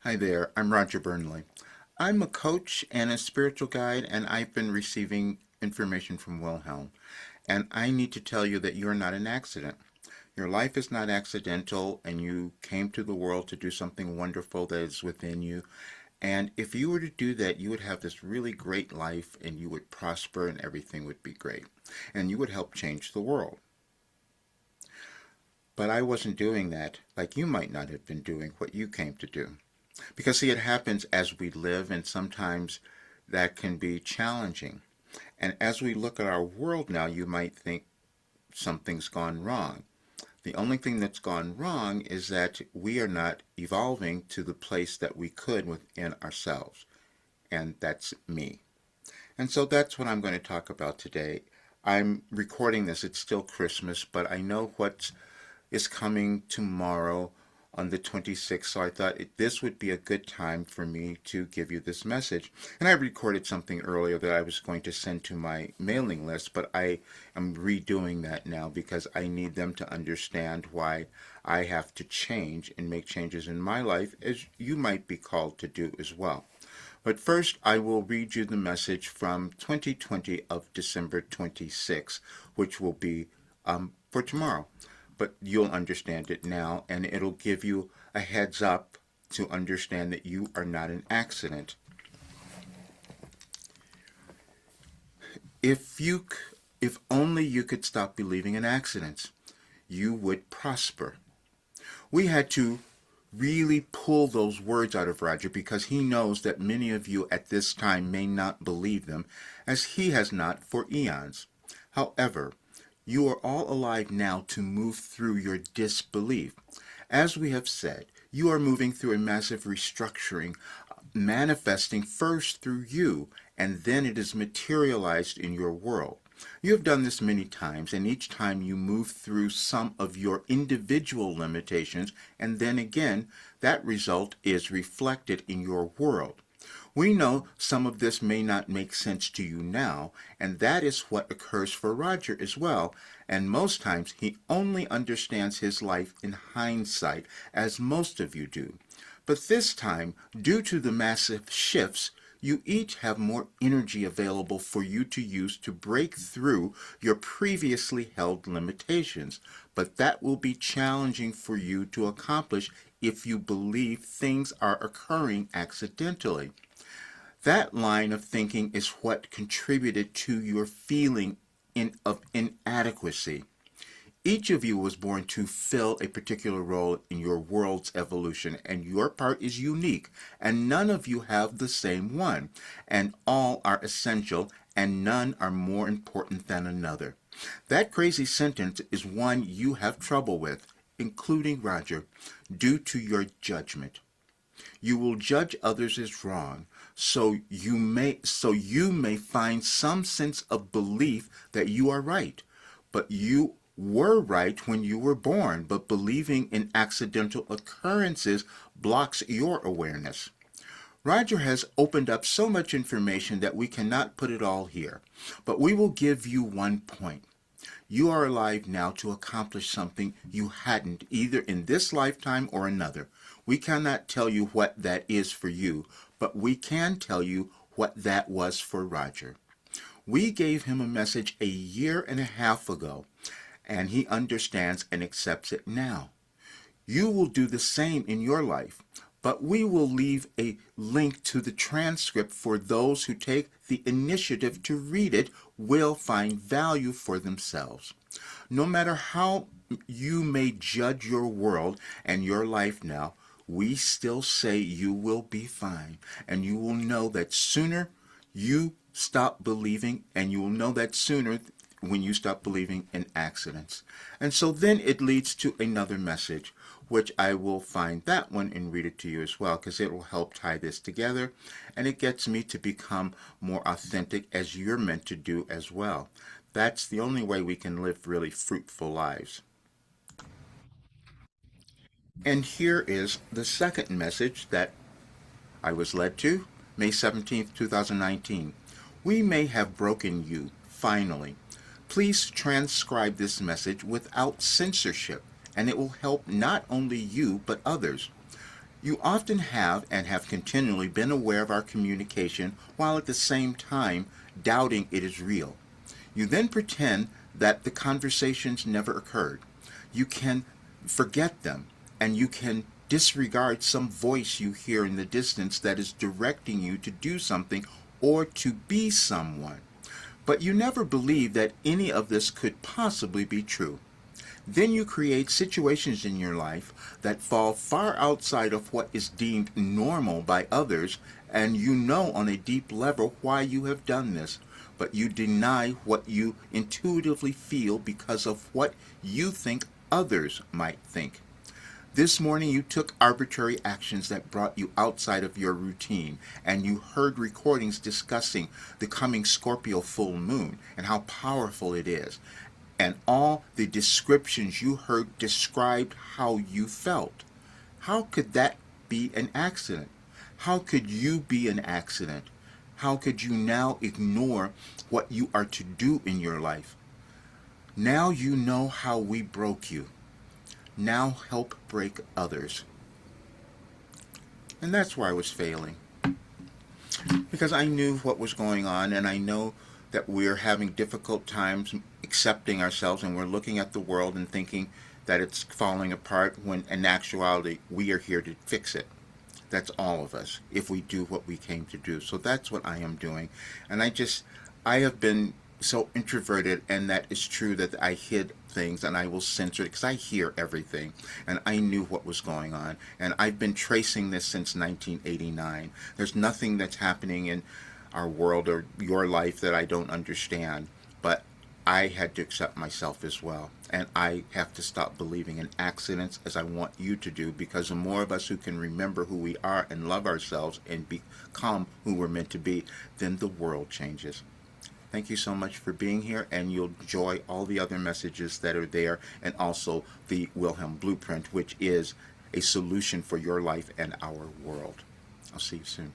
Hi there, I'm Roger Burnley. I'm a coach and a spiritual guide, and I've been receiving information from Wilhelm. And I need to tell you that you're not an accident. Your life is not accidental, and you came to the world to do something wonderful that is within you. And if you were to do that, you would have this really great life, and you would prosper, and everything would be great. And you would help change the world. But I wasn't doing that, like you might not have been doing what you came to do. Because, see, it happens as we live, and sometimes that can be challenging. And as we look at our world now, you might think something's gone wrong. The only thing that's gone wrong is that we are not evolving to the place that we could within ourselves. And that's me. And so that's what I'm going to talk about today. I'm recording this, it's still Christmas, but I know what is coming tomorrow on the 26th, so I thought this would be a good time for me to give you this message. And I recorded something earlier that I was going to send to my mailing list, but I am redoing that now because I need them to understand why I have to change and make changes in my life, as you might be called to do as well. But first, I will read you the message from 2020 of December 26, which will be for tomorrow. But you'll understand it now, and it'll give you a heads up to understand that you are not an accident. If you, if only you could stop believing in accidents, you would prosper. We had to really pull those words out of Roger because he knows that many of you at this time may not believe them, as he has not for eons. However, you are all alive now to move through your disbelief. As we have said, you are moving through a massive restructuring, manifesting first through you, and then it is materialized in your world. You have done this many times, and each time you move through some of your individual limitations, and then again, that result is reflected in your world. We know some of this may not make sense to you now, and that is what occurs for Roger as well, and most times he only understands his life in hindsight, as most of you do. But this time, due to the massive shifts, you each have more energy available for you to use to break through your previously held limitations. But that will be challenging for you to accomplish if you believe things are occurring accidentally. That line of thinking is what contributed to your feeling of inadequacy. Each of you was born to fill a particular role in your world's evolution, and your part is unique, and none of you have the same one, and all are essential, and none are more important than another. That crazy sentence is one you have trouble with, including Roger, due to your judgment. You will judge others as wrong, so you may find some sense of belief that you are right. But you were right when you were born, but believing in accidental occurrences blocks your awareness. Roger has opened up so much information that we cannot put it all here, but we will give you one point. You are alive now to accomplish something you hadn't either in this lifetime or another. We cannot tell you what that is for you, but we can tell you what that was for Roger. We gave him a message a year and a half ago, and he understands and accepts it now. You will do the same in your life, but we will leave a link to the transcript for those who take the initiative to read it will find value for themselves. No matter how you may judge your world and your life now, we still say you will be fine, and you will know that sooner you stop believing, and you will know that sooner when you stop believing in accidents. And so then it leads to another message, which I will find that one and read it to you as well, because it will help tie this together, and it gets me to become more authentic as you're meant to do as well. That's the only way we can live really fruitful lives. And here is the second message that I was led to, May 17th, 2019. We may have broken you, finally. Please transcribe this message without censorship, and it will help not only you but others. You often have and have continually been aware of our communication while at the same time doubting it is real. You then pretend that the conversations never occurred. You can forget them, and you can disregard some voice you hear in the distance that is directing you to do something or to be someone. But you never believe that any of this could possibly be true. Then you create situations in your life that fall far outside of what is deemed normal by others, and you know on a deep level why you have done this, but you deny what you intuitively feel because of what you think others might think. This morning you took arbitrary actions that brought you outside of your routine, and you heard recordings discussing the coming Scorpio full moon and how powerful it is. And all the descriptions you heard described how you felt. How could that be an accident? How could you be an accident? How could you now ignore what you are to do in your life? Now you know how we broke you. Now help break others. And that's where I was failing. Because I knew what was going on, and I know that we're having difficult times accepting ourselves, and we're looking at the world and thinking that it's falling apart, when in actuality we are here to fix it. That's all of us, if we do what we came to do. So that's what I am doing. And I have been so introverted, and that is true, that I hid things and I will censor it because I hear everything, and I knew what was going on. And I've been tracing this since 1989. There's nothing that's happening in our world or your life that I don't understand, but I had to accept myself as well. And I have to stop believing in accidents, as I want you to do, because the more of us who can remember who we are and love ourselves and become who we're meant to be, then the world changes. Thank you so much for being here, and you'll enjoy all the other messages that are there, and also the Wilhelm Blueprint, which is a solution for your life and our world. I'll see you soon.